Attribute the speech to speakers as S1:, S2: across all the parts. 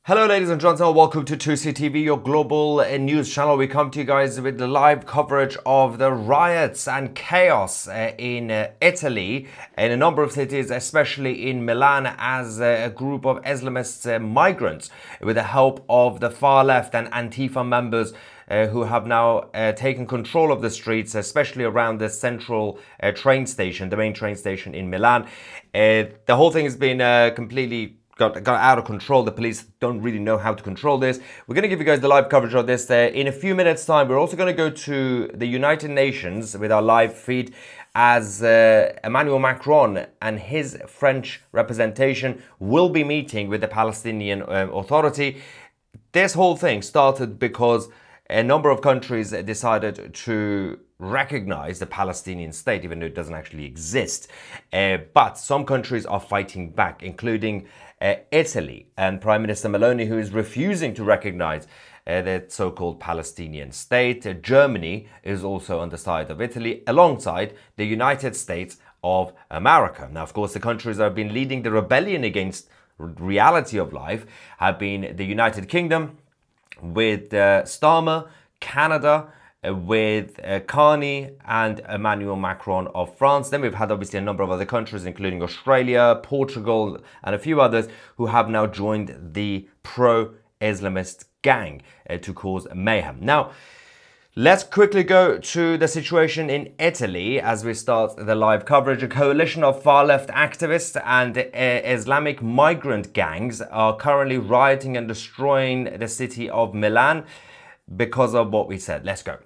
S1: Hello ladies and gentlemen, welcome to Tousi TV, your global news channel. We come to you guys with the live coverage of the riots and chaos in Italy, in a number of cities, especially in Milan, as a group of Islamist migrants, with the help of the far left and Antifa members, who have now taken control of the streets, especially around the central train station, the main train station in Milan. The whole thing has been completely got out of control. The police don't really know how to control this. We're going to give you guys the live coverage of this in a few minutes time. We're also going to go to the United Nations with our live feed, as Emmanuel Macron and his French representation will be meeting with the Palestinian Authority. This whole thing started because a number of countries decided to recognize the Palestinian state, even though it doesn't actually exist. But some countries are fighting back, including Italy and Prime Minister Meloni, who is refusing to recognize the so-called Palestinian state. Germany is also on the side of Italy, alongside the United States of America. Now, of course, the countries that have been leading the rebellion against reality of life have been the United Kingdom, with Starmer, Canada, with Carney and Emmanuel Macron of France. Then we've had obviously a number of other countries, including Australia, Portugal, and a few others, who have now joined the pro-Islamist gang to cause mayhem. Now, let's quickly go to the situation in Italy as we start the live coverage. A coalition of far-left activists and Islamic migrant gangs are currently rioting and destroying the city of Milan because of what we said. Let's go.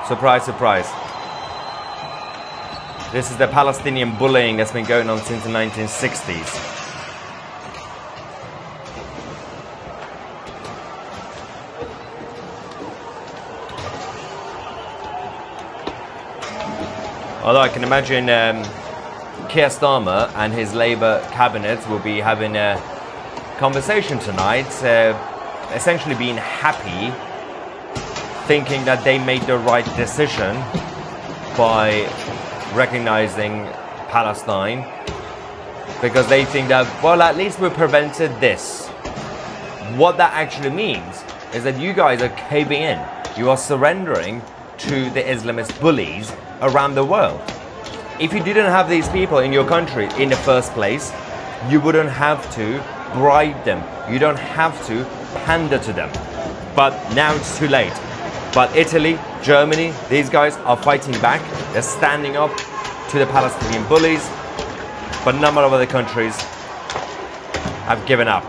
S1: Surprise, surprise. This is the Palestinian bullying that's been going on since the 1960s. Although I can imagine Keir Starmer and his Labour cabinet will be having a conversation tonight, essentially being happy, thinking that they made the right decision by recognizing Palestine, because they think that, well, at least we prevented this. What that actually means is that you guys are caving in. You are surrendering to the Islamist bullies around the world. If you didn't have these people in your country in the first place, you wouldn't have to bribe them. You don't have to pander to them. But now it's too late. But Italy, Germany, these guys are fighting back. They're standing up to the Palestinian bullies. But a number of other countries have given up.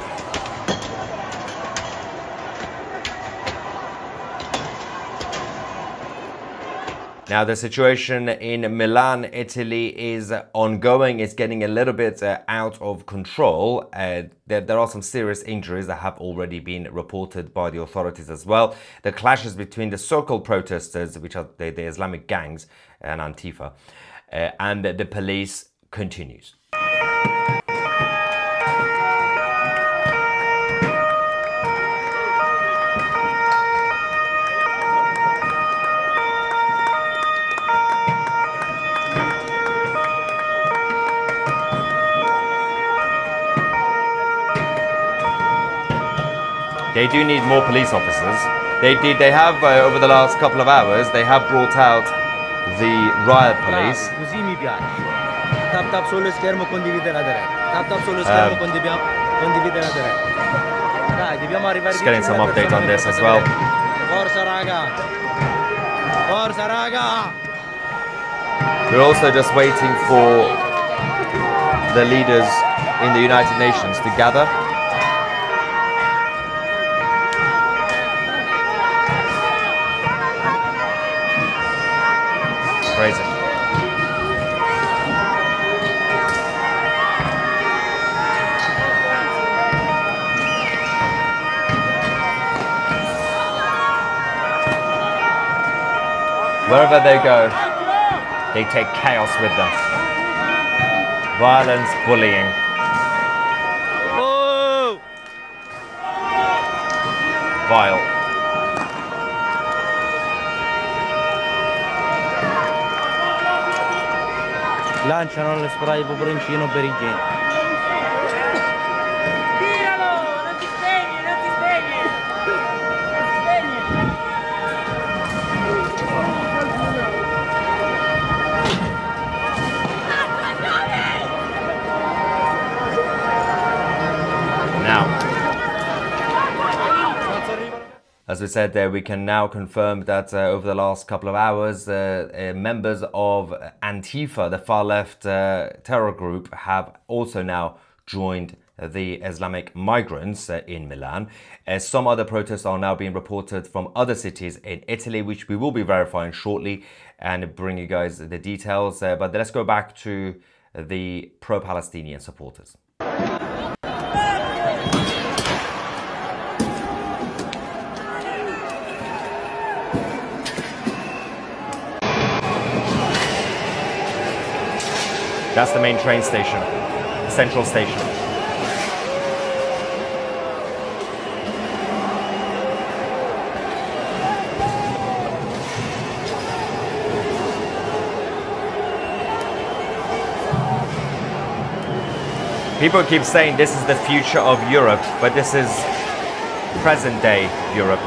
S1: Now, the situation in Milan, Italy is ongoing. It's getting a little bit out of control. There are some serious injuries that have already been reported by the authorities as well. The clashes between the so-called protesters, which are the Islamic gangs and Antifa, and the police continues. They do need more police officers. They have, over the last couple of hours, they have brought out the riot police. Just getting some update on this as well. We're also just waiting for the leaders in the United Nations to gather. Crazy. Wherever they go, they take chaos with them. Violence, bullying. Vile.
S2: lanciano le spray peperoncino perigino.
S1: As we said there, we can now confirm that over the last couple of hours, members of Antifa, the far-left terror group, have also now joined the Islamic migrants in Milan. Some other protests are now being reported from other cities in Italy, which we will be verifying shortly and bring you guys the details. But let's go back to the pro-Palestinian supporters. That's the main train station, central station. People keep saying this is the future of Europe, but this is present day Europe.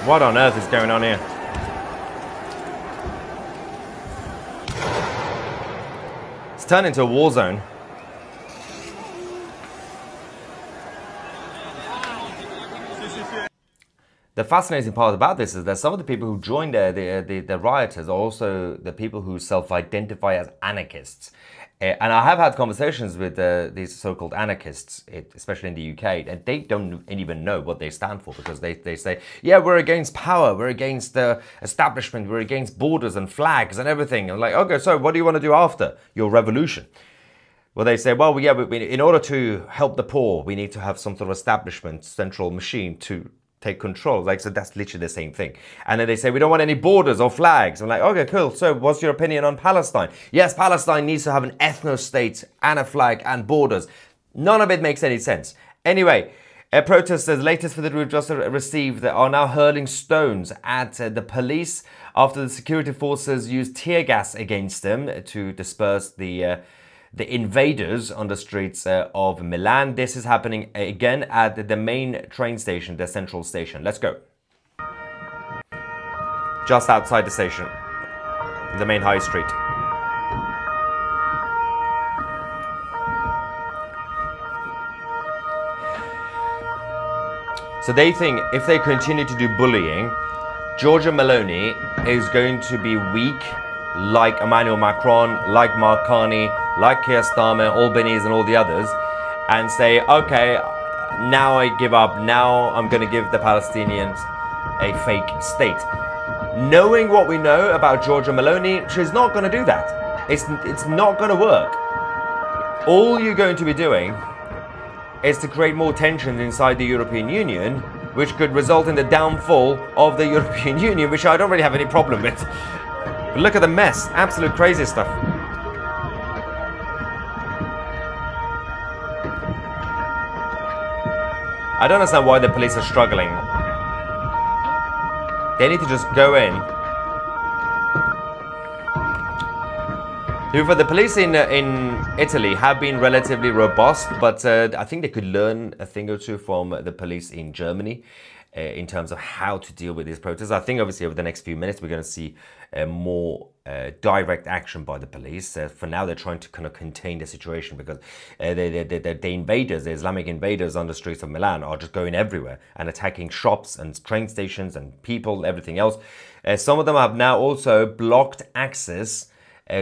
S1: What on earth is going on here? It's turned into a war zone. The fascinating part about this is that some of the people who joined the rioters are also the people who self-identify as anarchists. And I have had conversations with these so-called anarchists, especially in the UK, and they don't even know what they stand for, because they say, yeah, we're against power, we're against the establishment, we're against borders and flags and everything. I'm like, okay, so what do you want to do after your revolution? Well, they say, well, yeah, in order to help the poor, we need to have some sort of establishment, central machine to take control. Like, so that's literally the same thing. And then they say, we don't want any borders or flags. I'm like, okay, cool. So what's your opinion on Palestine? Yes, Palestine needs to have an ethno-state and a flag and borders. None of it makes any sense. Anyway, protesters, latest for the we've just received, are now hurling stones at the police after the security forces used tear gas against them to disperse the invaders on the streets of Milan. This is happening again at the main train station, the central station. Let's go. Just outside the station, the main high street. So they think if they continue to do bullying, Giorgia Meloni is going to be weak, like Emmanuel Macron, like Mark Carney, like Keir Starmer, Albanese and all the others, and say, okay, now I give up, now I'm going to give the Palestinians a fake state. Knowing what we know about Giorgia Meloni, she's not going to do that. It's not going to work. All you're going to be doing is to create more tensions inside the European Union, which could result in the downfall of the European Union, which I don't really have any problem with. But look at the mess. Absolute crazy stuff. I don't understand why the police are struggling. They need to just go in. The police in Italy have been relatively robust, but I think they could learn a thing or two from the police in Germany in terms of how to deal with these protests. I think obviously over the next few minutes we're going to see more direct action by the police. For now they're trying to kind of contain the situation because the invaders, the Islamic invaders on the streets of Milan are just going everywhere and attacking shops and train stations and people, everything else. Some of them have now also blocked access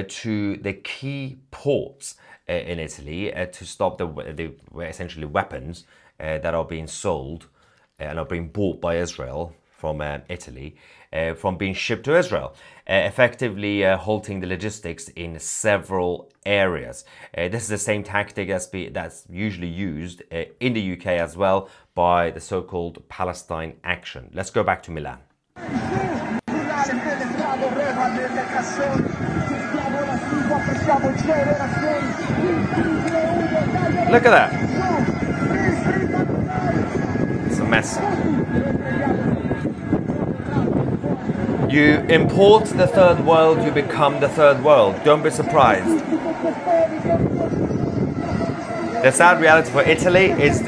S1: to the key ports in Italy to stop essentially weapons that are being sold and are being bought by Israel from Italy from being shipped to Israel, effectively halting the logistics in several areas. This is the same tactic that's usually used in the UK as well by the so-called Palestine Action. Let's go back to Milan. Look at that. It's a mess. You import the third world, you become the third world. Don't be surprised. The sad reality for Italy is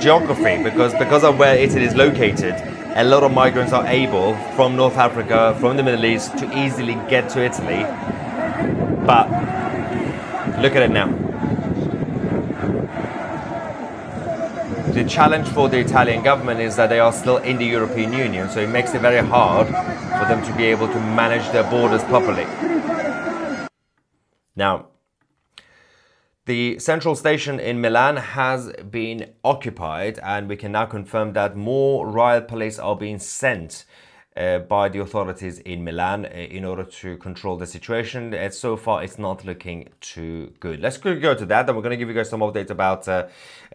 S1: geography, because of where Italy is located. A lot of migrants are able, from North Africa, from the Middle East, to easily get to Italy. But look at it now. The challenge for the Italian government is that they are still in the European Union, so it makes it very hard for them to be able to manage their borders properly. Now, the central station in Milan has been occupied, and we can now confirm that more riot police are being sent by the authorities in Milan in order to control the situation. So far, it's not looking too good. Let's go to that, and we're going to give you guys some updates about,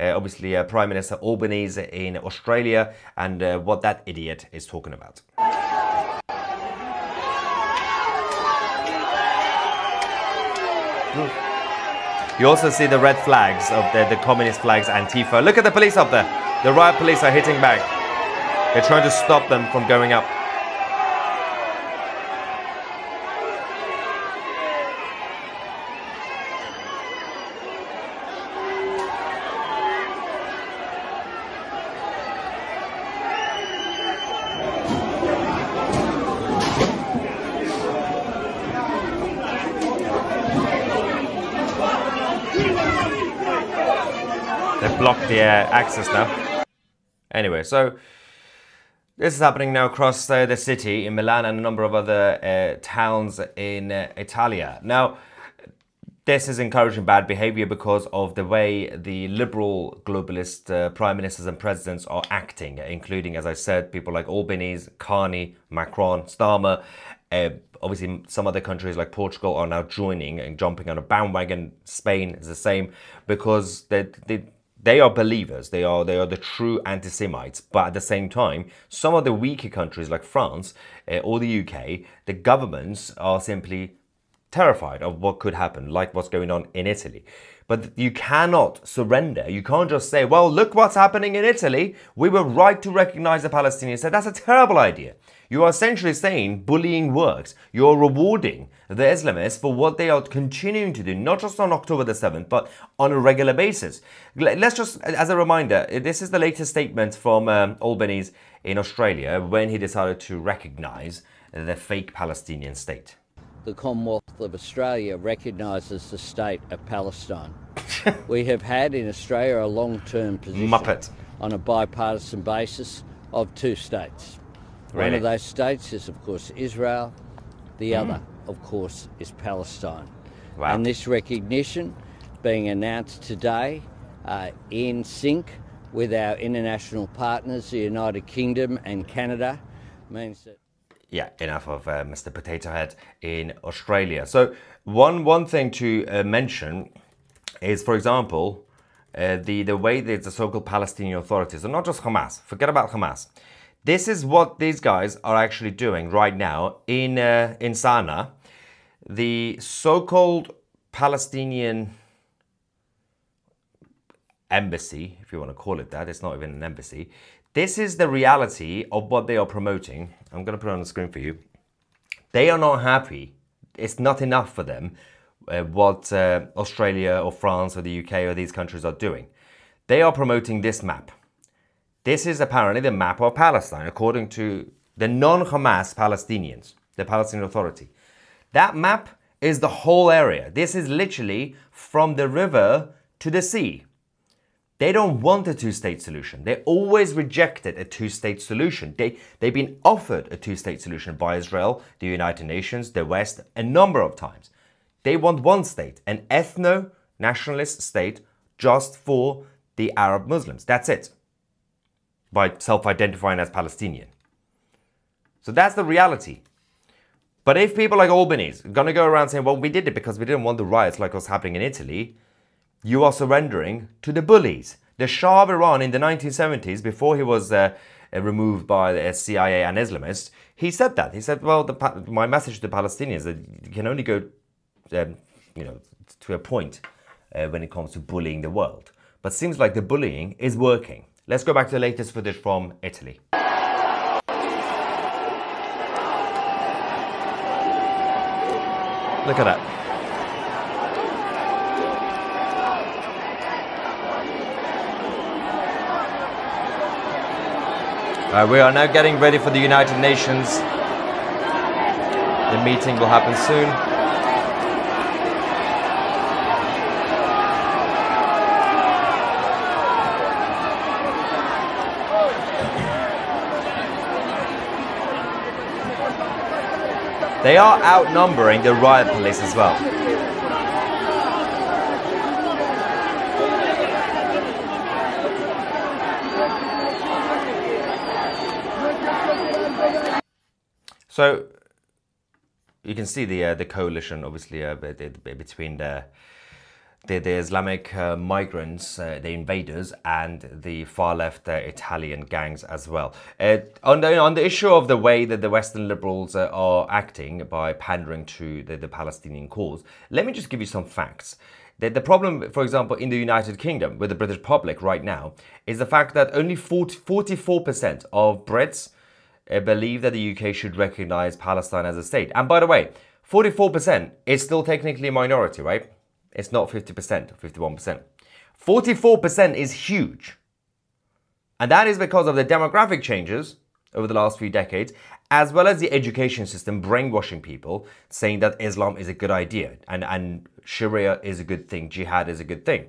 S1: obviously, Prime Minister Albanese in Australia and what that idiot is talking about. You also see the red flags of the communist flags, Antifa. Look at the police up there. The riot police are hitting back. They're trying to stop them from going up. They've blocked the access now. Anyway, so this is happening now across the city in Milan and a number of other towns in Italia. Now, this is encouraging bad behavior because of the way the liberal globalist prime ministers and presidents are acting, including, as I said, people like Albanese, Carney, Macron, Starmer. Obviously, some other countries like Portugal are now joining and jumping on a bandwagon. Spain is the same, because they are believers. They are the true anti-Semites. But at the same time, some of the weaker countries like France or the UK, the governments are simply terrified of what could happen, like what's going on in Italy. But you cannot surrender. You can't just say, well, look what's happening in Italy. We were right to recognize the Palestinians. So that's a terrible idea. You are essentially saying bullying works. You're rewarding the Islamists for what they are continuing to do, not just on October the 7th, but on a regular basis. Let's just, as a reminder, this is the latest statement from Albanese in Australia when he decided to recognize the fake Palestinian state.
S3: The Commonwealth of Australia recognises the state of Palestine. We have had in Australia a long-term position on a bipartisan basis of two states.
S1: Really?
S3: One of those states is, of course, Israel. The other, of course, is Palestine.
S1: Wow.
S3: And this recognition being announced today in sync with our international partners, the United Kingdom and Canada, means that...
S1: Yeah, enough of Mr. Potato Head in Australia. So one thing to mention is, for example, the way that the so-called Palestinian authorities, and not just Hamas, forget about Hamas. This is what these guys are actually doing right now in Sana'a. The so-called Palestinian embassy, if you want to call it that, it's not even an embassy. This is the reality of what they are promoting. I'm going to put it on the screen for you. They are not happy. It's not enough for them what Australia or France or the UK or these countries are doing. They are promoting this map. This is apparently the map of Palestine, according to the non-Hamas Palestinians, the Palestinian Authority. That map is the whole area. This is literally from the river to the sea. They don't want a two-state solution. They always rejected a two-state solution. They've been offered a two-state solution by Israel, the United Nations, the West, a number of times. They want one state, an ethno-nationalist state just for the Arab Muslims. That's it. By self-identifying as Palestinian. So that's the reality. But if people like Albanese are going to go around saying, well, we did it because we didn't want the riots like what's happening in Italy, you are surrendering to the bullies. The Shah of Iran in the 1970s, before he was removed by the CIA and Islamists, he said that. He said, well, my message to the Palestinians is that you can only go to a point when it comes to bullying the world. But it seems like the bullying is working. Let's go back to the latest footage from Italy. Look at that. We are now getting ready for the United Nations. The meeting will happen soon. They are outnumbering the riot police as well. So you can see the coalition, obviously, between the Islamic migrants, the invaders, and the far-left Italian gangs as well. On the issue of the way that the Western liberals are acting by pandering to the Palestinian cause, let me just give you some facts. The problem, for example, in the United Kingdom, with the British public right now, is the fact that only 44% of Brits believe that the UK should recognise Palestine as a state. And by the way, 44% is still technically a minority, right? It's not 50% or 51%. 44% is huge. And that is because of the demographic changes over the last few decades, as well as the education system brainwashing people, saying that Islam is a good idea and Sharia is a good thing, jihad is a good thing.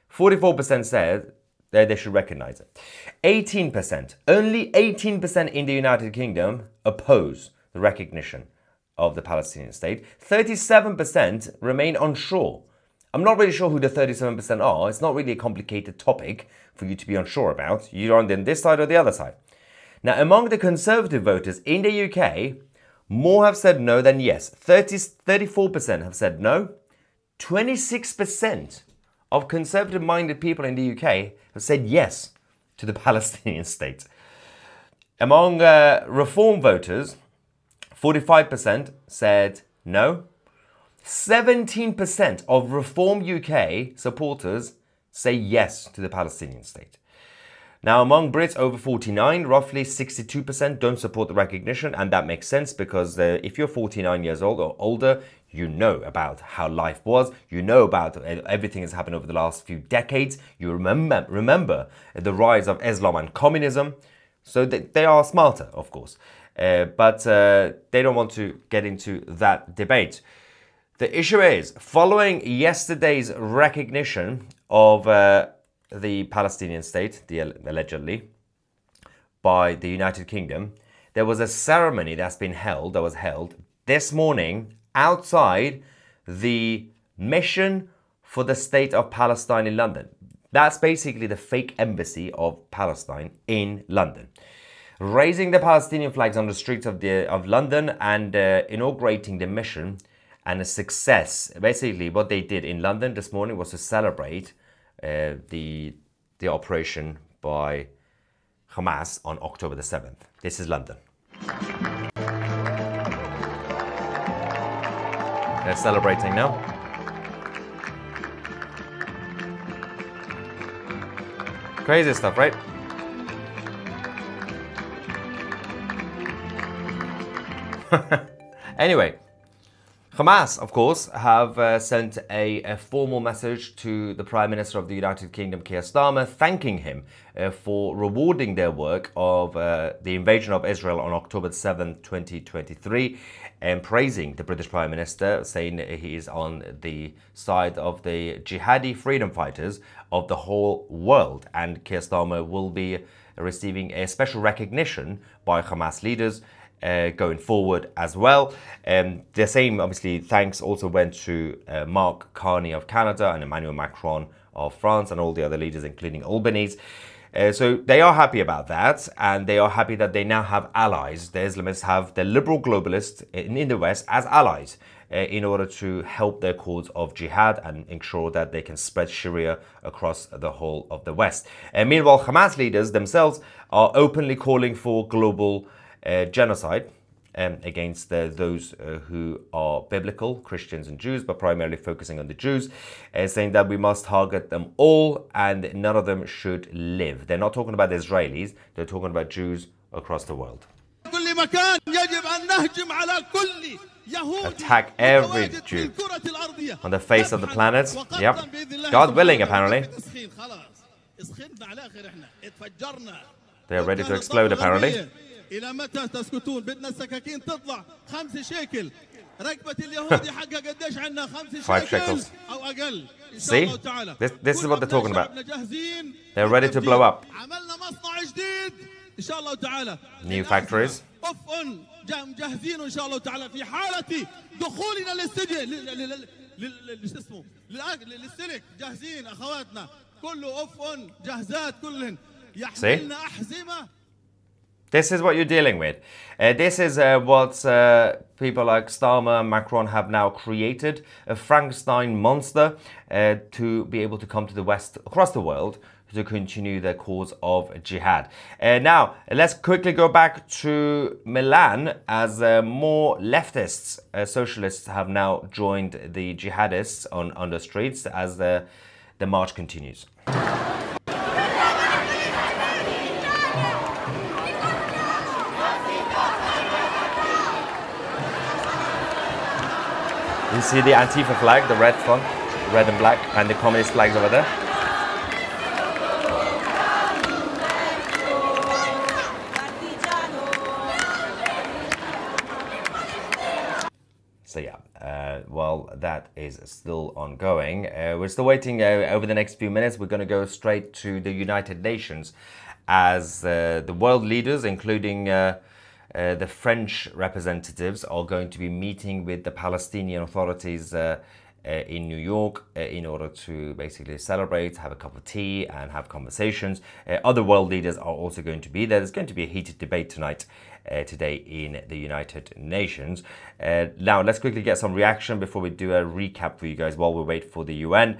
S1: 44% said that they should recognize it. 18%, only 18% in the United Kingdom oppose the recognition of the Palestinian state. 37% remain unsure. I'm not really sure who the 37% are. It's not really a complicated topic for you to be unsure about. You're on this side or the other side. Now, among the Conservative voters in the UK, more have said no than yes. 34% have said no. 26% of Conservative-minded people in the UK have said yes to the Palestinian state. Among Reform voters, 45% said no. 17% of Reform UK supporters say yes to the Palestinian state. Now, among Brits over 49, roughly 62% don't support the recognition, and that makes sense because if you're 49 years old or older, you know about how life was, you know about everything that's happened over the last few decades, you remember the rise of Islam and communism, so they are smarter, of course, but they don't want to get into that debate. The issue is, following yesterday's recognition of the Palestinian state, allegedly, by the United Kingdom, there was a ceremony that was held this morning outside the Mission for the State of Palestine in London. That's basically the fake embassy of Palestine in London. Raising the Palestinian flags on the streets of London and inaugurating the mission and a success. Basically, what they did in London this morning was to celebrate the operation by Hamas on October the 7th. This is London. They're celebrating now. Crazy stuff, right? Anyway, Hamas, of course, have sent a formal message to the Prime Minister of the United Kingdom, Keir Starmer, thanking him for rewarding their work of the invasion of Israel on October 7, 2023, and praising the British Prime Minister, saying he is on the side of the jihadi freedom fighters of the whole world. And Keir Starmer will be receiving a special recognition by Hamas leaders going forward as well. The same, obviously, thanks also went to Mark Carney of Canada and Emmanuel Macron of France and all the other leaders, including Albanese. So they are happy about that, and they are happy that they now have allies. The Islamists have the liberal globalists in the West as allies in order to help their cause of jihad and ensure that they can spread Sharia across the whole of the West. Meanwhile, Hamas leaders themselves are openly calling for global genocide against those who are biblical, Christians and Jews, but primarily focusing on the Jews, saying that we must target them all and none of them should live. They're not talking about the Israelis, they're talking about Jews across the world. Attack every Jew on the face of the planet. Yep. God willing, apparently. They are ready to explode, apparently. 5 shekels. See? This is what they're talking about. They're ready to blow up. New factories.
S4: جاهزين ان شاء الله تعالى في حاله دخولنا للسلك جاهزين اخواتنا كله جاهزات كلهن يحملنا احزمه.
S1: This is what you're dealing with. This is what people like Starmer and Macron have now created, a Frankenstein monster to be able to come to the West, across the world, to continue their cause of jihad. Now, let's quickly go back to Milan as more leftists, socialists have now joined the jihadists on the streets as the march continues. You see the Antifa flag, the red flag, red and black, and the communist flags over there. So yeah, well, that is still ongoing. We're still waiting over the next few minutes. We're going to go straight to the United Nations as the world leaders, including the French representatives, are going to be meeting with the Palestinian authorities in New York in order to basically celebrate, have a cup of tea and have conversations. Other world leaders are also going to be there. There's going to be a heated debate tonight, today in the United Nations. Now, let's quickly get some reaction before we do a recap for you guys while we wait for the UN.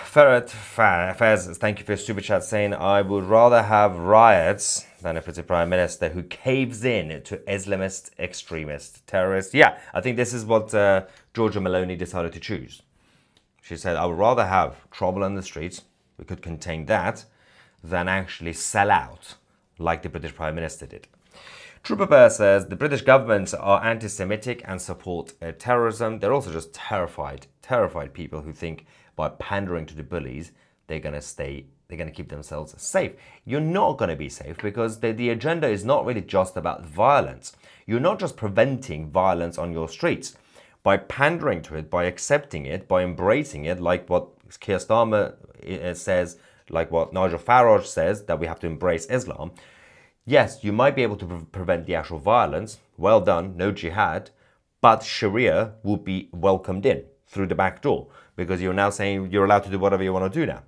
S1: Ferret Fez, thank you for your super chat, saying, I would rather have riots than if it's a prime minister who caves in to Islamist, extremist, terrorists. Yeah, I think this is what Giorgia Meloni decided to choose. She said, I would rather have trouble on the streets, we could contain that, than actually sell out like the British Prime Minister did. Trooper Bear says, the British government are anti-Semitic and support terrorism. They're also just terrified people who think by pandering to the bullies, they're going to keep themselves safe. You're not going to be safe because the agenda is not really just about violence. You're not just preventing violence on your streets. By pandering to it, by accepting it, by embracing it, like what Keir Starmer says, like what Nigel Farage says, that we have to embrace Islam. Yes, you might be able to prevent the actual violence. Well done, no jihad. But Sharia will be welcomed in through the back door because you're now saying you're allowed to do whatever you want to do now.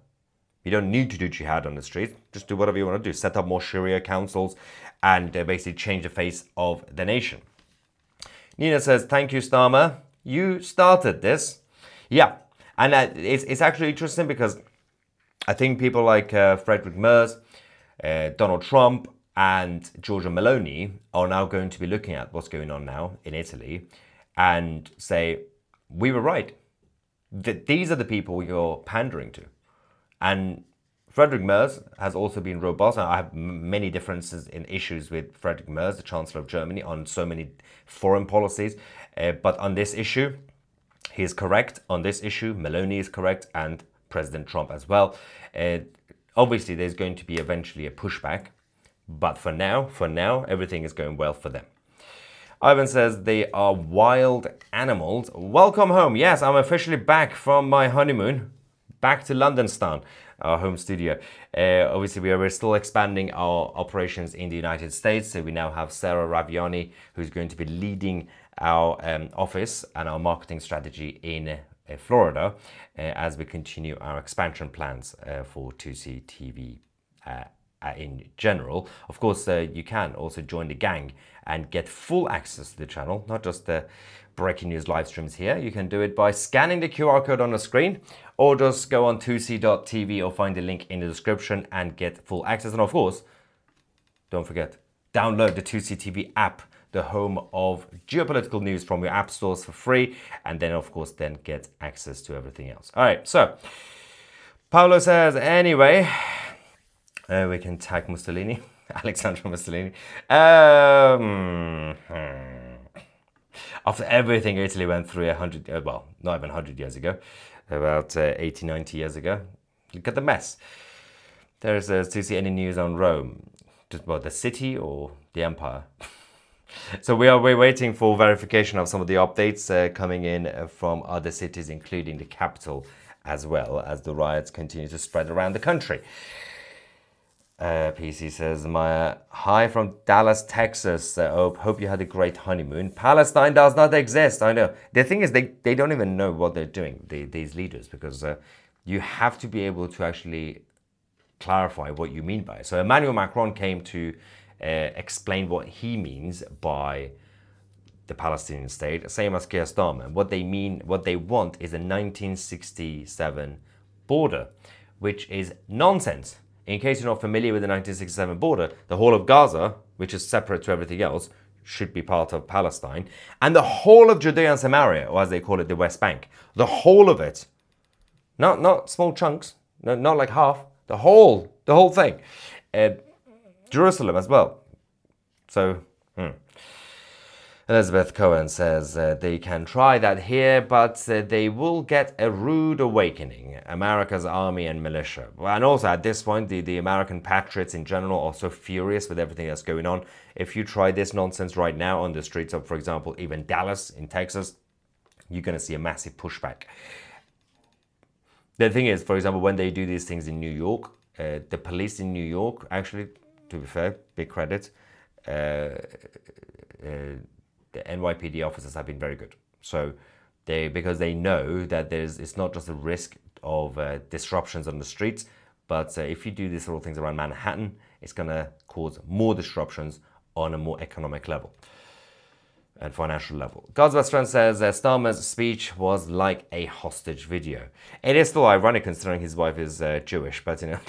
S1: You don't need to do jihad on the street. Just do whatever you want to do. Set up more Sharia councils and basically change the face of the nation. Nina says, thank you, Starmer. You started this. Yeah, and it's actually interesting because I think people like Frederick Merz, Donald Trump, and Giorgia Meloni are now going to be looking at what's going on now in Italy and say, we were right. These are the people you're pandering to. And Frederick Merz has also been robust. I have many differences in issues with Frederick Merz, the Chancellor of Germany, on so many foreign policies. But on this issue, he is correct. On this issue, Meloni is correct, and President Trump as well. Obviously, there's going to be eventually a pushback. But for now, everything is going well for them. Ivan says, they are wild animals. Welcome home. Yes, I'm officially back from my honeymoon. Back to London-stan, our home studio. Obviously, we're still expanding our operations in the United States. So we now have Sarah Raviani, who's going to be leading our office and our marketing strategy in Florida, as we continue our expansion plans for Tousi TV in general. Of course, you can also join the gang and get full access to the channel, not just the breaking news live streams here. You can do it by scanning the QR code on the screen, or just go on Tousi.tv or find the link in the description and get full access. And of course, don't forget, download the Tousi TV app, the home of geopolitical news, from your app stores for free, and then of course then get access to everything else. All right, so Paolo says, anyway, we can tag Mussolini, Alexandra Mussolini. After everything Italy went through 100, well, not even 100 years ago, about 80, 90 years ago, look at the mess. There's to see any news on Rome, just about the city or the empire. So we're waiting for verification of some of the updates coming in from other cities, including the capital, as well as the riots continue to spread around the country. PC says, Maya, hi from Dallas, Texas. Hope you had a great honeymoon. Palestine does not exist. I know. The thing is, they don't even know what they're doing, these leaders, because you have to be able to actually clarify what you mean by it. So Emmanuel Macron came to explain what he means by the Palestinian state, same as Keir Starmer. What they mean, what they want, is a 1967 border, which is nonsense. In case you're not familiar with the 1967 border, the whole of Gaza, which is separate to everything else, should be part of Palestine. And the whole of Judea and Samaria, or as they call it, the West Bank. The whole of it. Not small chunks, not like half. The whole thing. Jerusalem as well. So, Elizabeth Cohen says they can try that here, but they will get a rude awakening. America's army and militia. And also at this point, the American patriots in general are so furious with everything that's going on. If you try this nonsense right now on the streets of, for example, even Dallas in Texas, you're going to see a massive pushback. The thing is, for example, when they do these things in New York, the police in New York, actually, to be fair, big credit, the NYPD officers have been very good. So because they know that it's not just a risk of disruptions on the streets, but if you do these sort of things around Manhattan, it's going to cause more disruptions on a more economic level and financial level. God's best friend says Starmer's speech was like a hostage video. It is still ironic considering his wife is Jewish, but you know,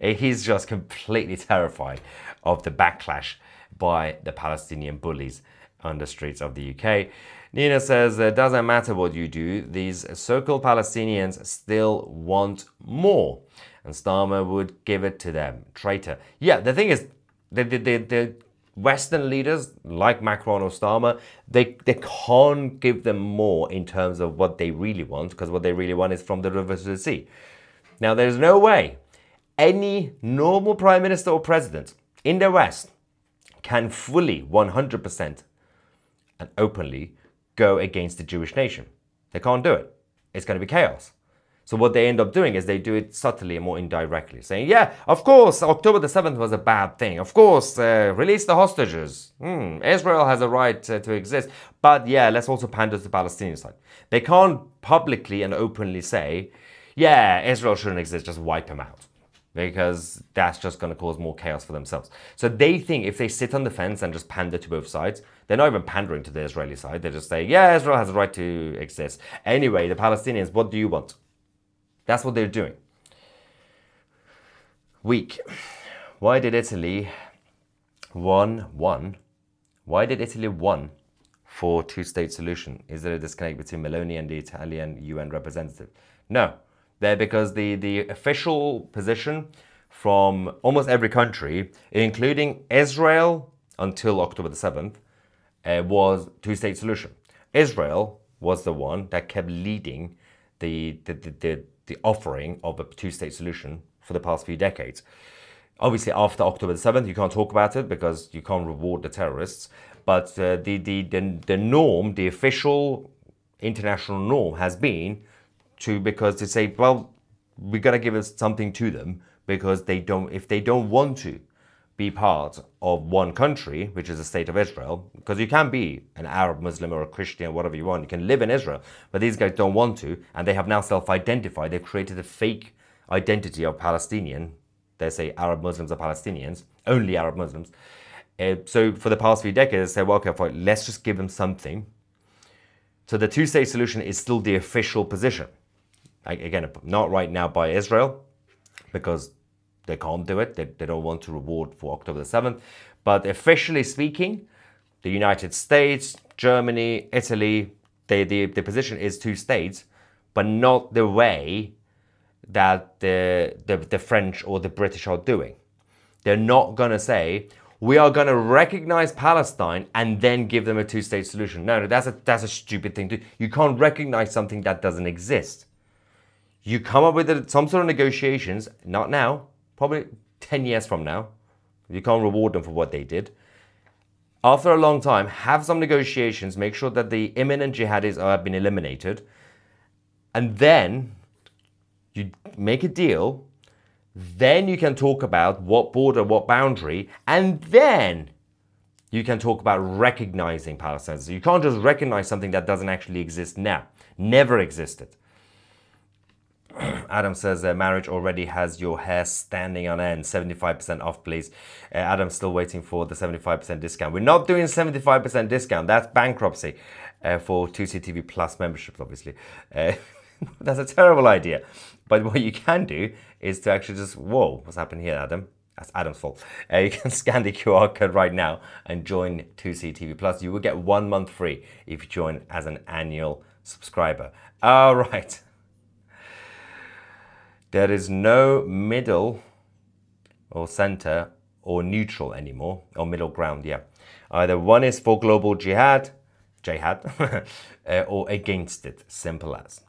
S1: he's just completely terrified of the backlash by the Palestinian bullies on the streets of the UK. Nina says, it doesn't matter what you do, these so-called Palestinians still want more. And Starmer would give it to them. Traitor. Yeah, the thing is, the Western leaders, like Macron or Starmer, they can't give them more in terms of what they really want, because what they really want is from the river to the sea. Now, there's no way any normal prime minister or president in the West can fully, 100%, and openly go against the Jewish nation. They can't do it. It's going to be chaos. So what they end up doing is they do it subtly and more indirectly, saying, yeah, of course, October the 7th was a bad thing. Of course, release the hostages. Israel has a right to exist. But yeah, let's also pander to the Palestinian side. They can't publicly and openly say, yeah, Israel shouldn't exist, just wipe them out. Because that's just going to cause more chaos for themselves. So they think if they sit on the fence and just pander to both sides, they're not even pandering to the Israeli side. They just say, yeah, Israel has a right to exist. Anyway, the Palestinians, what do you want? That's what they're doing. Weak. Why did Italy won for two-state solution? Is there a disconnect between Meloni and the Italian UN representative? No. Because the official position from almost every country, including Israel until October the 7th, was two-state solution. Israel was the one that kept leading the offering of a two-state solution for the past few decades. Obviously, after October the 7th, you can't talk about it because you can't reward the terrorists. But the norm, the official international norm has been to say, well, we got to give us something to them because if they don't want to be part of one country, which is the state of Israel, because you can be an Arab, Muslim, or a Christian, whatever you want. You can live in Israel, but these guys don't want to, and they have now self-identified. They've created a fake identity of Palestinian. They say Arab Muslims are Palestinians, only Arab Muslims. So for the past few decades, they say, well, okay, fine, let's just give them something. So the two-state solution is still the official position. Again, not right now by Israel, because they can't do it. They don't want to reward for October the 7th. But officially speaking, the United States, Germany, Italy, the position is two states, but not the way that the French or the British are doing. They're not going to say, we are going to recognize Palestine and then give them a two-state solution. No, that's a stupid thing to do. You can't recognize something that doesn't exist. You come up with some sort of negotiations, not now, probably 10 years from now. You can't reward them for what they did. After a long time, have some negotiations, make sure that the imminent jihadis have been eliminated, and then you make a deal. Then you can talk about what border, what boundary, and then you can talk about recognizing Palestine. So you can't just recognize something that doesn't actually exist now. Never existed. Adam says, marriage already has your hair standing on end. 75% off, please. Adam's still waiting for the 75% discount. We're not doing 75% discount. That's bankruptcy for Tousi TV Plus memberships, obviously. That's a terrible idea. But what you can do is to actually just, whoa, what's happened here, Adam? That's Adam's fault. You can scan the QR code right now and join Tousi TV Plus. You will get 1 month free if you join as an annual subscriber. All right. There is no middle or center or neutral anymore, or middle ground, yeah. Either one is for global jihad, or against it, simple as.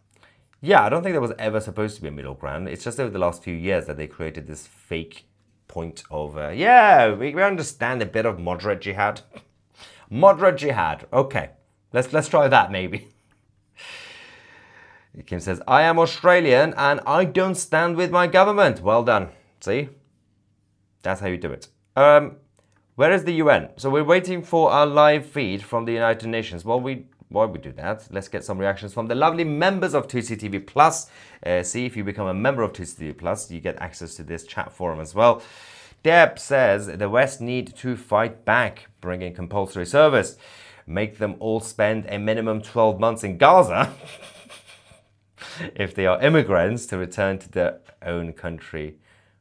S1: Yeah, I don't think there was ever supposed to be a middle ground. It's just over the last few years that they created this fake point of, yeah, we understand a bit of moderate jihad. Moderate jihad, okay. Let's try that maybe. Kim says, I am Australian and I don't stand with my government. Well done. See? That's how you do it. Where is the UN? So we're waiting for our live feed from the United Nations. While we do that, let's get some reactions from the lovely members of Tousi TV Plus. See, if you become a member of Tousi TV Plus, you get access to this chat forum as well. Deb says, the West need to fight back, bring in compulsory service, make them all spend a minimum 12 months in Gaza. If they are immigrants, to return to their own country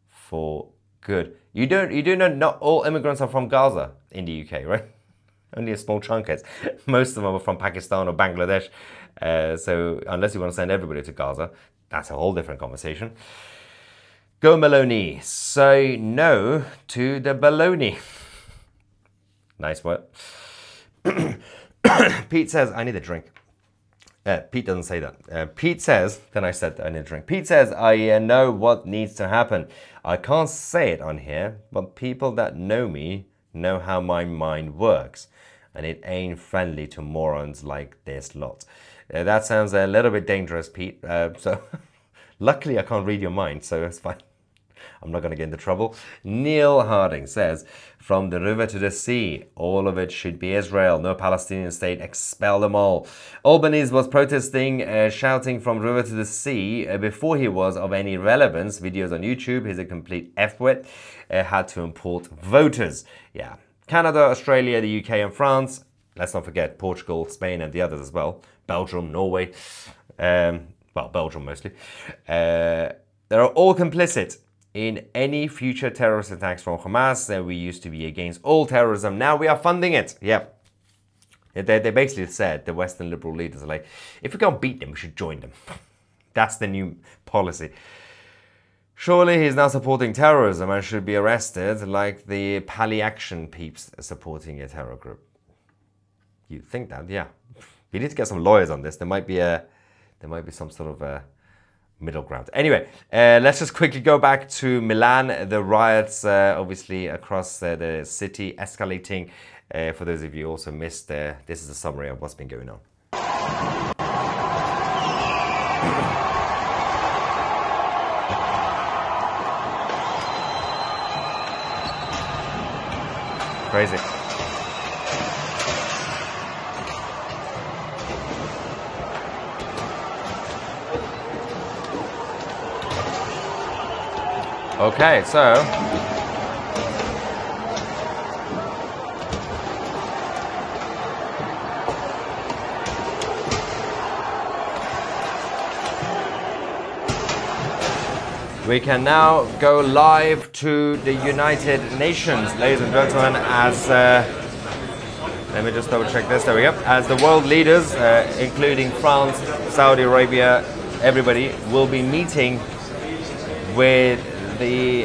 S1: for good. You do know not all immigrants are from Gaza in the UK, right? Only a small chunk is. Most of them are from Pakistan or Bangladesh. So unless you want to send everybody to Gaza, that's a whole different conversation. Go Meloni. Say no to the baloney. Nice word. Pete says, I need a drink. Pete doesn't say that. Pete says, then I said I need a drink. Pete says, I know what needs to happen. I can't say it on here, but people that know me know how my mind works. And it ain't friendly to morons like this lot. That sounds a little bit dangerous, Pete. So luckily I can't read your mind, so it's fine. I'm not going to get into trouble. Neil Harding says, from the river to the sea, all of it should be Israel. No Palestinian state, expel them all. Albanese was protesting, shouting from river to the sea before he was of any relevance. Videos on YouTube, he's a complete F-wit. Had to import voters. Yeah. Canada, Australia, the UK and France. Let's not forget Portugal, Spain and the others as well. Belgium, Norway. Well, Belgium mostly. They're all complicit in any future terrorist attacks from Hamas. We used to be against all terrorism. Now we are funding it. Yep. They basically said, the Western liberal leaders are like, if we can't beat them, we should join them. That's the new policy. Surely he's now supporting terrorism and should be arrested like the Pali Action peeps supporting a terror group. You'd think that, yeah. We need to get some lawyers on this. There might be some sort of a middle ground. Anyway, let's just quickly go back to Milan. The riots, obviously, across the city escalating. For those of you who also missed, this is a summary of what's been going on. Crazy. Okay, so we can now go live to the United Nations, ladies and gentlemen, as let me just double check this, there we go, as the world leaders, including France, Saudi Arabia, everybody will be meeting with the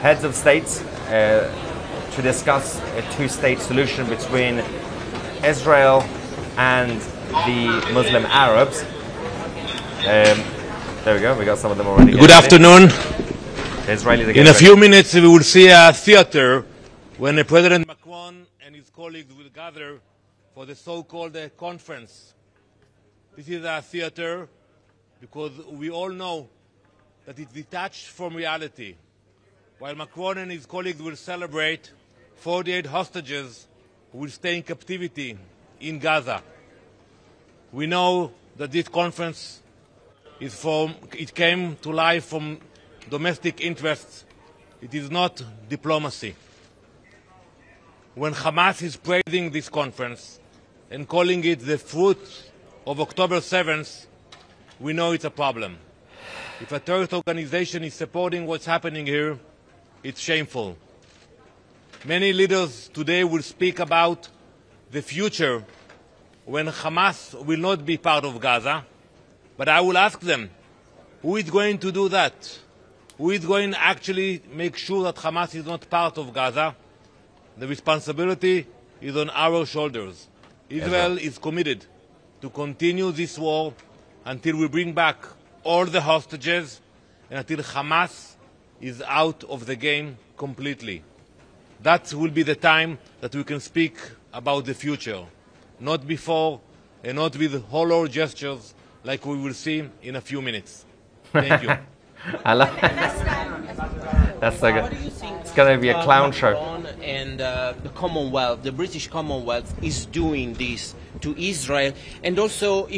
S1: heads of states to discuss a two-state solution between Israel and the Muslim Arabs. There we go, we got some of them already.
S5: Good afternoon.
S1: Israelis
S5: in a few minutes we will see a theater when President Macron and his colleagues will gather for the so-called conference. This is a theater because we all know that it's detached from reality. While Macron and his colleagues will celebrate 48 hostages who will stay in captivity in Gaza. We know that this conference it came to life from domestic interests. It is not diplomacy. When Hamas is praising this conference and calling it the fruit of October 7th, we know it's a problem. If a terrorist organization is supporting what's happening here, it's shameful. Many leaders today will speak about the future when Hamas will not be part of Gaza. But I will ask them, who is going to do that? Who is going to actually make sure that Hamas is not part of Gaza? The responsibility is on our shoulders. Israel is committed to continue this war until we bring back all the hostages and until Hamas is out of the game completely. That will be the time that we can speak about the future, not before and not with hollow gestures like we will see in a few minutes. Thank you.
S1: I love it. That's so good. It's going to be a clown show.
S2: And the Commonwealth, the British Commonwealth, is doing this to Israel. And also,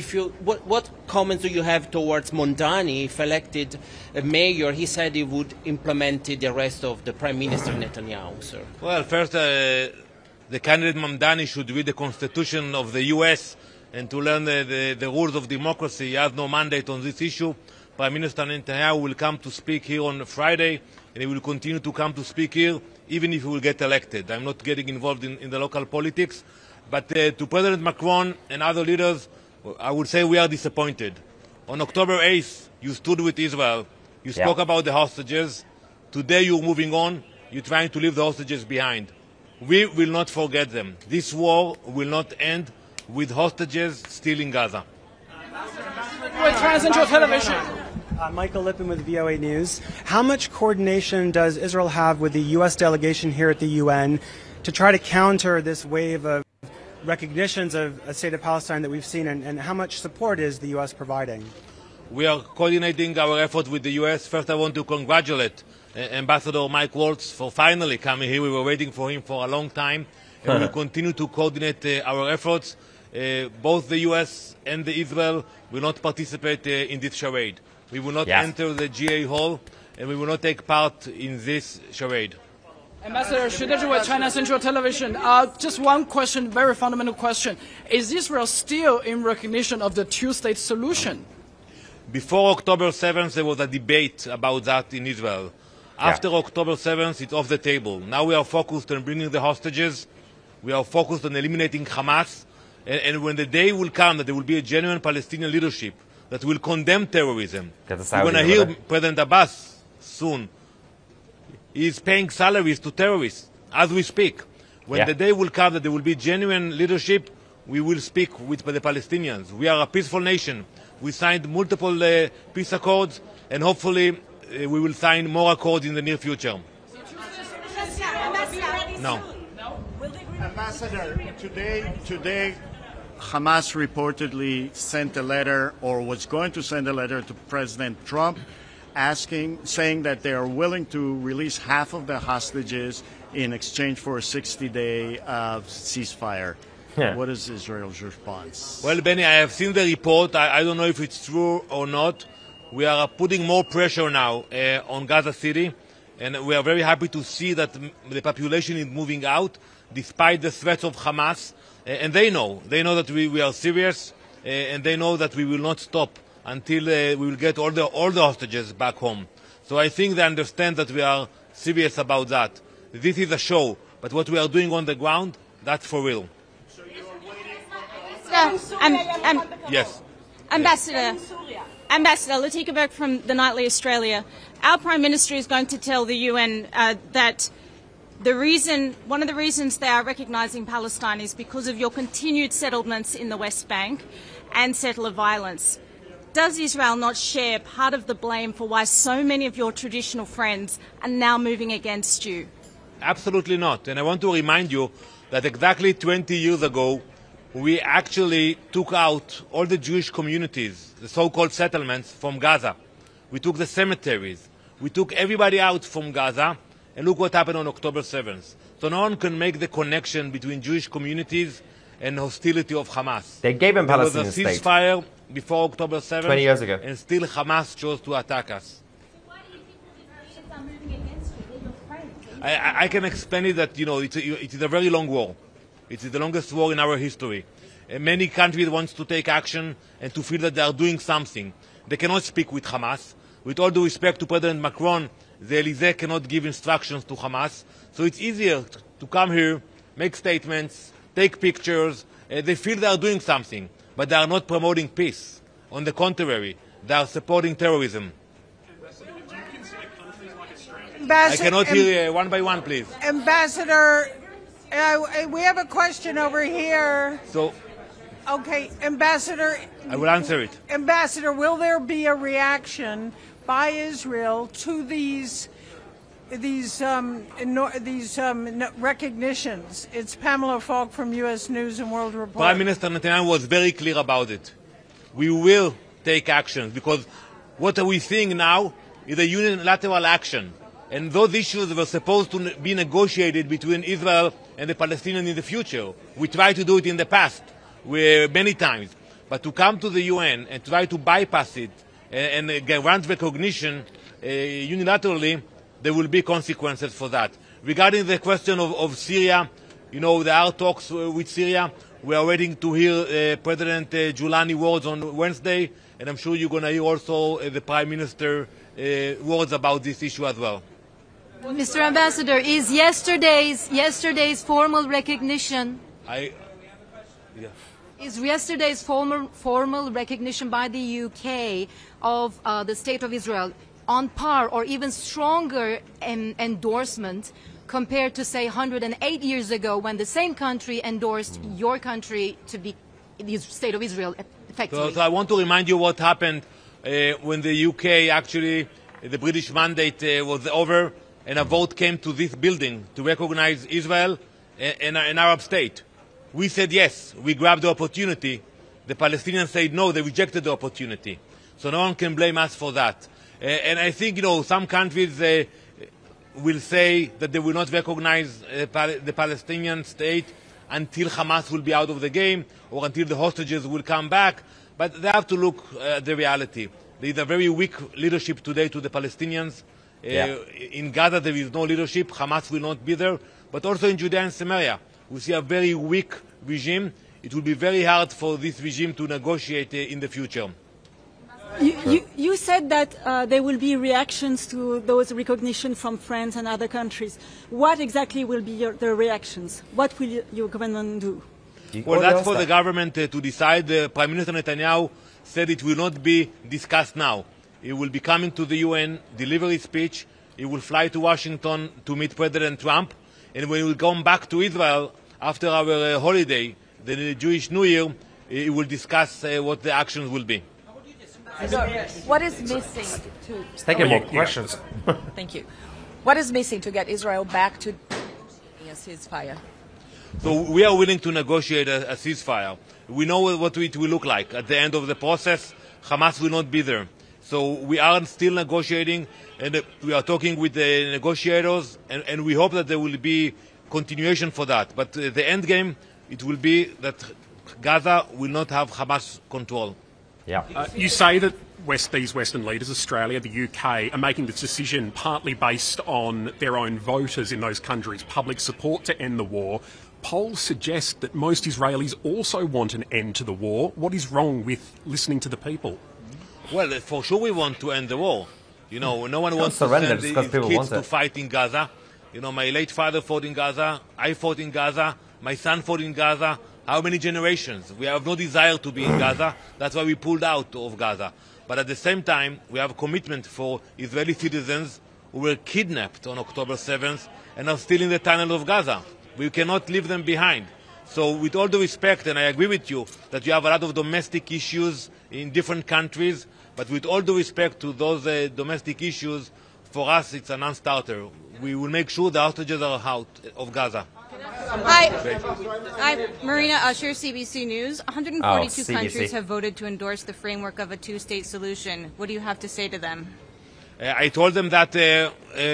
S2: what comments do you have towards Mondani, if elected mayor? He said he would implement the arrest of the Prime Minister Netanyahu, sir.
S5: Well, first, the candidate Mondani should read the Constitution of the U.S. and to learn the rules of democracy. He has no mandate on this issue. Prime Minister Netanyahu will come to speak here on Friday, and he will continue to come to speak here, even if he will get elected. I'm not getting involved in the local politics. But to President Macron and other leaders, I would say we are disappointed. On October 8th, you stood with Israel. You spoke about the hostages. Today you're moving on. You're trying to leave the hostages behind. We will not forget them. This war will not end with hostages still in Gaza.
S6: Transcendental television. Michael Lippin with VOA News. How much coordination does Israel have with the U.S. delegation here at the UN to try to counter this wave of recognitions of a state of Palestine that we've seen, and how much support is the U.S. providing?
S5: We are coordinating our efforts with the U.S. First, I want to congratulate Ambassador Mike Waltz for finally coming here. We were waiting for him for a long time, and we will continue to coordinate our efforts. Both the U.S. and Israel will not participate in this charade. We will not enter the GA hall, and we will not take part in this charade.
S7: Ambassador, with China Central Television. Just one question, very fundamental question. Is Israel still in recognition of the two-state solution?
S5: Before October 7th, there was a debate about that in Israel. After October 7th, it's off the table. Now we are focused on bringing the hostages. We are focused on eliminating Hamas. And when the day will come that there will be a genuine Palestinian leadership that will condemn terrorism, we're going to hear President Abbas soon. He is paying salaries to terrorists as we speak. When the day will come that there will be genuine leadership, we will speak with the Palestinians. We are a peaceful nation. We signed multiple peace accords, and hopefully we will sign more accords in the near future. No.
S8: Ambassador, today Hamas reportedly sent a letter, or was going to send a letter to President Trump, saying that they are willing to release half of the hostages in exchange for a 60-day ceasefire.
S1: Yeah.
S8: What is Israel's response?
S5: Well, Benny, I have seen the report. I don't know if it's true or not. We are putting more pressure now on Gaza City, and we are very happy to see that the population is moving out despite the threats of Hamas. And they know that we are serious, and they know that we will not stop until we will get all the hostages back home. So I think they understand that we are serious about that. This is a show, but what we are doing on the ground, that's for real.
S8: So you are waiting for
S5: Yes.
S9: Ambassador Latika Berg from the Nightly Australia. Our Prime Minister is going to tell the UN that one of the reasons they are recognising Palestine is because of your continued settlements in the West Bank and settler violence. Does Israel not share part of the blame for why so many of your traditional friends are now moving against you?
S5: Absolutely not. And I want to remind you that exactly 20 years ago, we actually took out all the Jewish communities, the so-called settlements, from Gaza. We took the cemeteries. We took everybody out from Gaza, and look what happened on October 7th. So no one can make the connection between Jewish communities and hostility of Hamas.
S1: They gave him Palestinian
S5: state. There was a
S1: state
S5: ceasefire before October 7th.
S1: 20 years ago.
S5: And still Hamas chose to attack us.
S9: Why do you think the Israelis are moving against you? They're your friends.
S5: I can explain it that, it is a very long war. It is the longest war in our history. Many countries want to take action and to feel that they are doing something. They cannot speak with Hamas. With all due respect to President Macron, the Elysee cannot give instructions to Hamas. So it's easier to come here, make statements, take pictures. They feel they are doing something, but they are not promoting peace. On the contrary, they are supporting terrorism. I cannot hear one by one, please.
S10: Ambassador, we have a question over here.
S5: So,
S10: okay, Ambassador.
S5: I will answer it.
S10: Ambassador, will there be a reaction by Israel to these recognitions? It's Pamela Falk from U.S. News and World Report.
S5: Prime Minister Netanyahu was very clear about it. We will take action because what we seeing now is a unilateral action. And those issues were supposed to be negotiated between Israel and the Palestinians in the future. We tried to do it in the past, many times. But to come to the UN and try to bypass it and grant recognition unilaterally, there will be consequences for that. Regarding the question of Syria, there are talks with Syria. We are waiting to hear President Giuliani words on Wednesday, and I'm sure you're going to hear also the Prime Minister words about this issue as well.
S11: Mr. Ambassador, is yesterday's formal recognition is yesterday's formal recognition by the UK of the State of Israel on par or even stronger endorsement compared to, say, 108 years ago when the same country endorsed your country to be the State of Israel effectively?
S5: So I want to remind you what happened when the UK actually, the British mandate was over and a vote came to this building to recognize Israel and an Arab state. We said yes, we grabbed the opportunity. The Palestinians said no, they rejected the opportunity. So no one can blame us for that. And I think, some countries will say that they will not recognize the Palestinian state until Hamas will be out of the game or until the hostages will come back. But they have to look at the reality. There is a very weak leadership today to the Palestinians. In Gaza there is no leadership. Hamas will not be there. But also in Judea and Samaria, we see a very weak regime. It will be very hard for this regime to negotiate in the future.
S12: You said that there will be reactions to those recognition from France and other countries. What exactly will be the reactions? What will your government do?
S5: Well, that's for the government to decide. Prime Minister Netanyahu said it will not be discussed now. He will be coming to the UN, deliver his speech. He will fly to Washington to meet President Trump. And when he will come back to Israel after our holiday, the Jewish New Year, he will discuss what the actions will be.
S13: What is missing to...
S1: Let's take more questions.
S13: Thank you. What is missing to get Israel back to a ceasefire?
S5: So we are willing to negotiate a ceasefire. We know what it will look like. At the end of the process, Hamas will not be there. So we are still negotiating, and we are talking with the negotiators, and we hope that there will be continuation for that. But the end game, it will be that Gaza will not have Hamas control.
S1: Yeah.
S14: You say that these Western leaders, Australia, the UK, are making this decision partly based on their own voters in those countries' public support to end the war. Polls suggest that most Israelis also want an end to the war. What is wrong with listening to the people?
S5: Well, for sure we want to end the war. You know, no one wants to
S1: surrender
S5: send
S1: because
S5: his
S1: people
S5: kids
S1: want
S5: to fight in Gaza. You know, my late father fought in Gaza, I fought in Gaza, my son fought in Gaza. How many generations? We have no desire to be in Gaza. That's why we pulled out of Gaza. But at the same time, we have a commitment for Israeli citizens who were kidnapped on October 7th and are still in the tunnel of Gaza. We cannot leave them behind. So with all due respect, and I agree with you, that you have a lot of domestic issues in different countries, but with all due respect to those domestic issues, for us it's a non-starter. We will make sure the hostages are out of Gaza.
S15: Hi, Marina Usher, CBC News. 142 countries have voted to endorse the framework of a two-state solution. What do you have to say to them?
S5: I told them that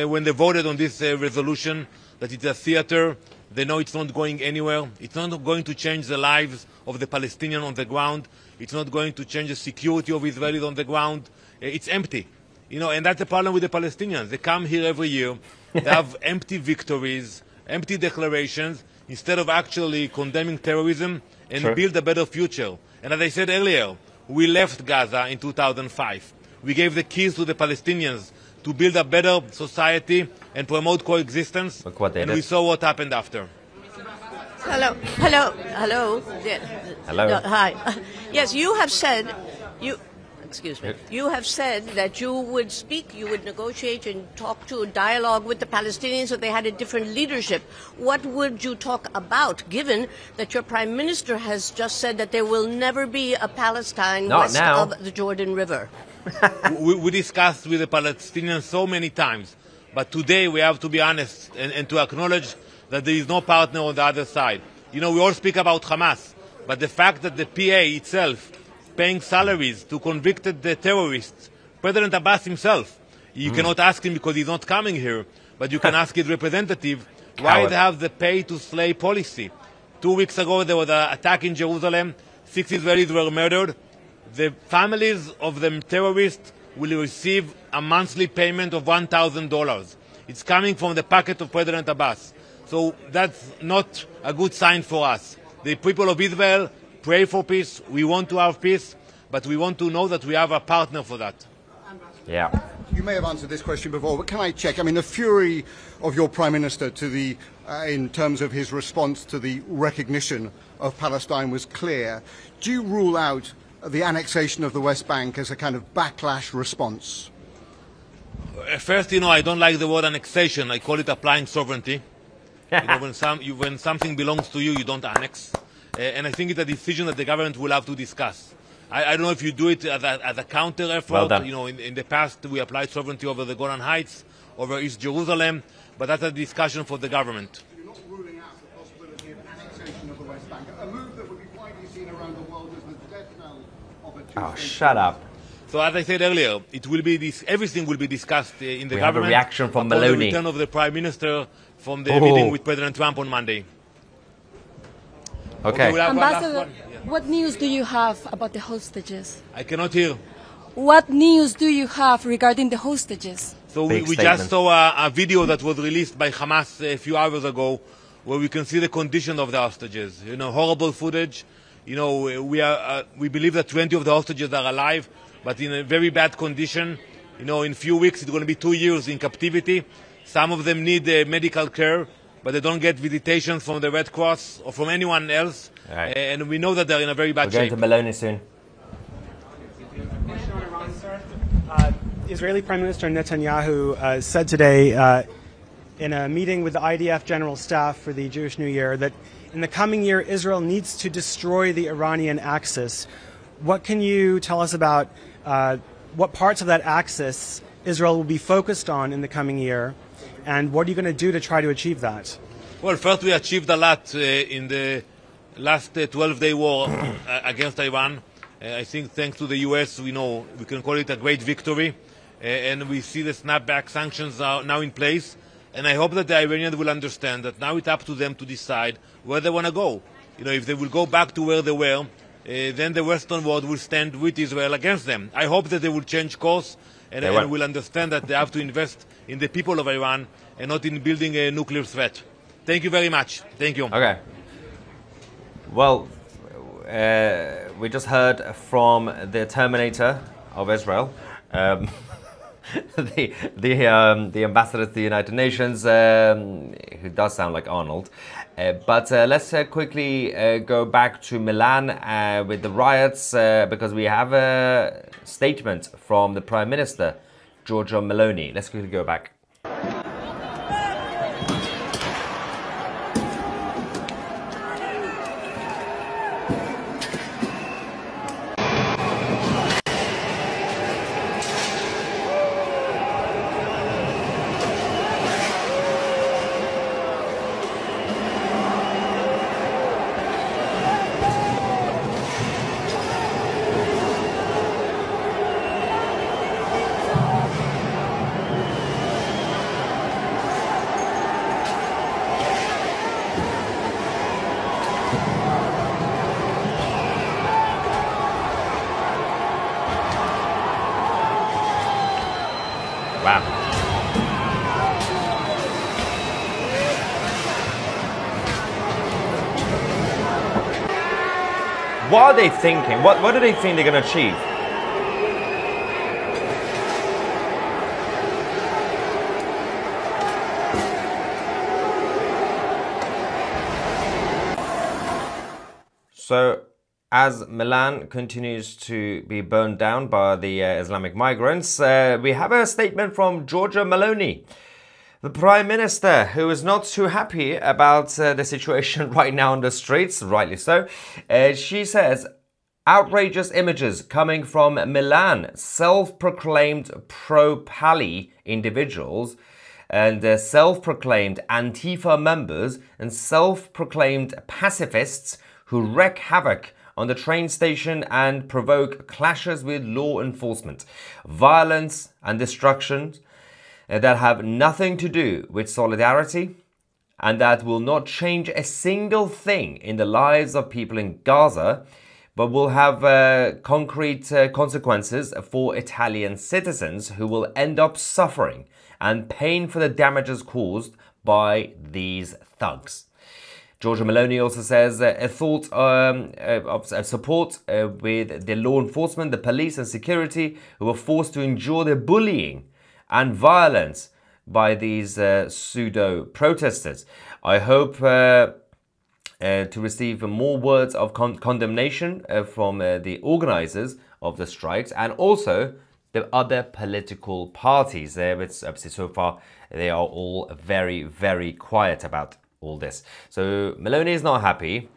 S5: when they voted on this resolution, that it's a theater. They know it's not going anywhere. It's not going to change the lives of the Palestinians on the ground. It's not going to change the security of Israelis on the ground. It's empty. You know, and that's the problem with the Palestinians. They come here every year. They have empty victories, empty declarations, instead of actually condemning terrorism and build a better future. And as I said earlier, we left Gaza in 2005. We gave the keys to the Palestinians to build a better society and promote coexistence.
S1: Look what they
S5: and
S1: did.
S5: we saw what happened after.
S16: Hello. Yeah.
S1: Hello.
S16: No, hi. Yes, you have said you have said that you would speak, you would negotiate and talk to a dialogue with the Palestinians if they had a different leadership. What would you talk about, given that your Prime Minister has just said that there will never be a Palestine west of the Jordan River?
S5: we discussed with the Palestinians so many times, but today we have to be honest and to acknowledge that there is no partner on the other side. You know, we all speak about Hamas, but the fact that the PA itself paying salaries to convicted terrorists, President Abbas himself, you cannot ask him because he's not coming here, but you can ask his representative why they have the pay-to-slay policy. 2 weeks ago there was an attack in Jerusalem, 6 Israelis were murdered. The families of the terrorists will receive a monthly payment of $1,000. It's coming from the pocket of President Abbas. So that's not a good sign for us. The people of Israel pray for peace. We want to have peace, but we want to know that we have a partner for that.
S1: Yeah.
S17: You may have answered this question before, but can I check? I mean, the fury of your Prime Minister to the, in terms of his response to the recognition of Palestine was clear. Do you rule out the annexation of the West Bank as a kind of backlash response?
S5: First, you know, I don't like the word annexation. I call it applying sovereignty. You know, when something belongs to you, you don't annex. And I think it's a decision that the government will have to discuss. I don't know if you do it as a counter effort.
S1: Well done.
S5: You know, in the past we applied sovereignty over the Golan Heights, over East Jerusalem, but that's a discussion for the government.
S17: You're not ruling out the possibility of annexation of the West Bank, a move that would be widely seen around the world as the death knell of a two-state.
S1: Oh, shut up.
S5: So as I said earlier, it will be everything will be discussed in the
S1: we
S5: government.
S1: have a reaction from
S5: upon
S1: Meloni.
S5: the return of the Prime Minister from the meeting with President Trump on Monday.
S1: Okay.
S12: Ambassador, what news do you have about the hostages?
S5: I cannot hear.
S12: What news do you have regarding the hostages?
S5: So we just saw a video that was released by Hamas a few hours ago where we can see the condition of the hostages. You know, horrible footage. You know, we believe that 20 of the hostages are alive, but in a very bad condition. You know, in a few weeks it's going to be 2 years in captivity. Some of them need medical care, but they don't get visitations from the Red Cross or from anyone else. Right. And we know that they're in a very bad shape.
S1: We're going to Meloni soon.
S6: Israeli Prime Minister Netanyahu said today in a meeting with the IDF General Staff for the Jewish New Year that in the coming year Israel needs to destroy the Iranian axis. What can you tell us about what parts of that axis Israel will be focused on in the coming year, and what are you going to do to try to achieve that?
S5: Well, first we achieved a lot in the last 12-day war against Iran. I think thanks to the US, we can call it a great victory. And we see the snapback sanctions are now in place. And I hope that the Iranians will understand that now it's up to them to decide where they want to go. If they will go back to where they were, then the Western world will stand with Israel against them. I hope that they will change course and will understand that they have to invest in the people of Iran and not in building a nuclear threat. Thank you very much. Thank you.
S1: Okay. Well, we just heard from the Terminator of Israel, the ambassador to the United Nations, who does sound like Arnold. But let's quickly go back to Milan with the riots, because we have a statement from the Prime Minister, Giorgia Meloni. Let's quickly go back. Wow. What are they thinking? What do they think they're going to achieve? So, as Milan continues to be burned down by the Islamic migrants, we have a statement from Giorgia Meloni, the Prime Minister, who is not too happy about the situation right now on the streets, rightly so. She says, outrageous images coming from Milan, self-proclaimed pro-Pali individuals and self-proclaimed Antifa members and self-proclaimed pacifists who wreak havoc on the train station and provoke clashes with law enforcement, violence and destruction that have nothing to do with solidarity and that will not change a single thing in the lives of people in Gaza, but will have concrete consequences for Italian citizens who will end up suffering and paying for the damages caused by these thugs. Giorgia Meloni also says a thought of support with the law enforcement, the police and security who were forced to endure the bullying and violence by these pseudo-protesters. I hope to receive more words of condemnation from the organizers of the strikes and also the other political parties. Obviously, so far, they are all very, very quiet about all this. So Meloni is not happy.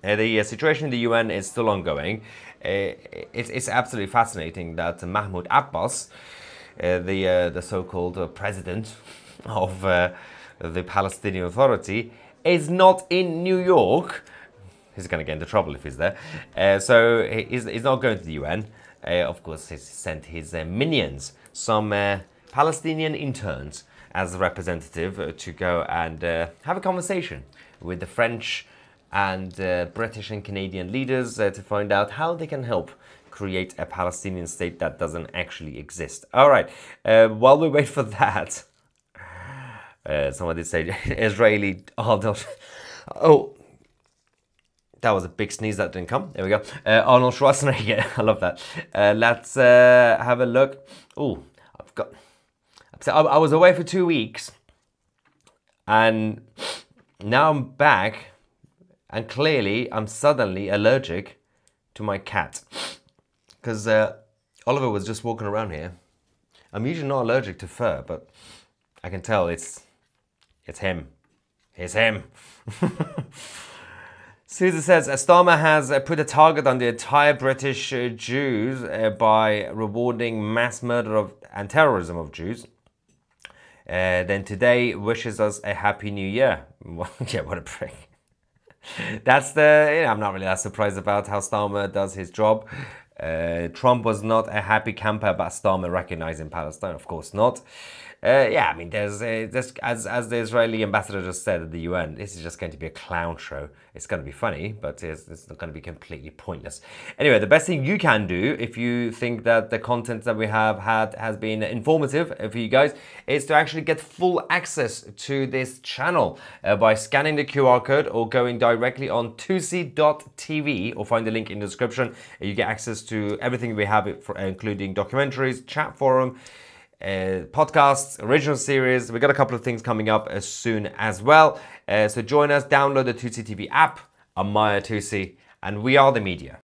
S1: The situation in the UN is still ongoing. It's absolutely fascinating that Mahmoud Abbas, the so-called president of the Palestinian Authority, is not in New York. He's going to get into trouble if he's there. So he's not going to the UN. Of course, he's sent his minions, some Palestinian interns, as a representative to go and have a conversation with the French and British and Canadian leaders to find out how they can help create a Palestinian state that doesn't actually exist. All right, while we wait for that, someone did say Israeli Arnold. Oh, that was a big sneeze that didn't come. There we go. Arnold Schwarzenegger. I love that. Let's have a look. Oh, I was away for 2 weeks and now I'm back and clearly I'm suddenly allergic to my cat because Oliver was just walking around here. I'm usually not allergic to fur, but I can tell it's him. It's him. Susan says, Starmer has put a target on the entire British Jews by rewarding mass murder and terrorism of Jews. Then today wishes us a happy new year. Yeah, what a prick. That's the, I'm not really that surprised about how Starmer does his job. Trump was not a happy camper about Starmer recognizing Palestine, of course not. Yeah, I mean, there's as the Israeli ambassador just said at the UN, this is just going to be a clown show. It's going to be funny, but it's not going to be completely pointless. Anyway, the best thing you can do if you think that the content that we have had has been informative for you guys is to actually get full access to this channel by scanning the QR code or going directly on Tousi.tv or find the link in the description. You get access to everything we have, including documentaries, chat forum, podcasts, original series. We got a couple of things coming up as soon as well. So join us, download the Tousi TV app. I'm Maya Tousi, and we are the media.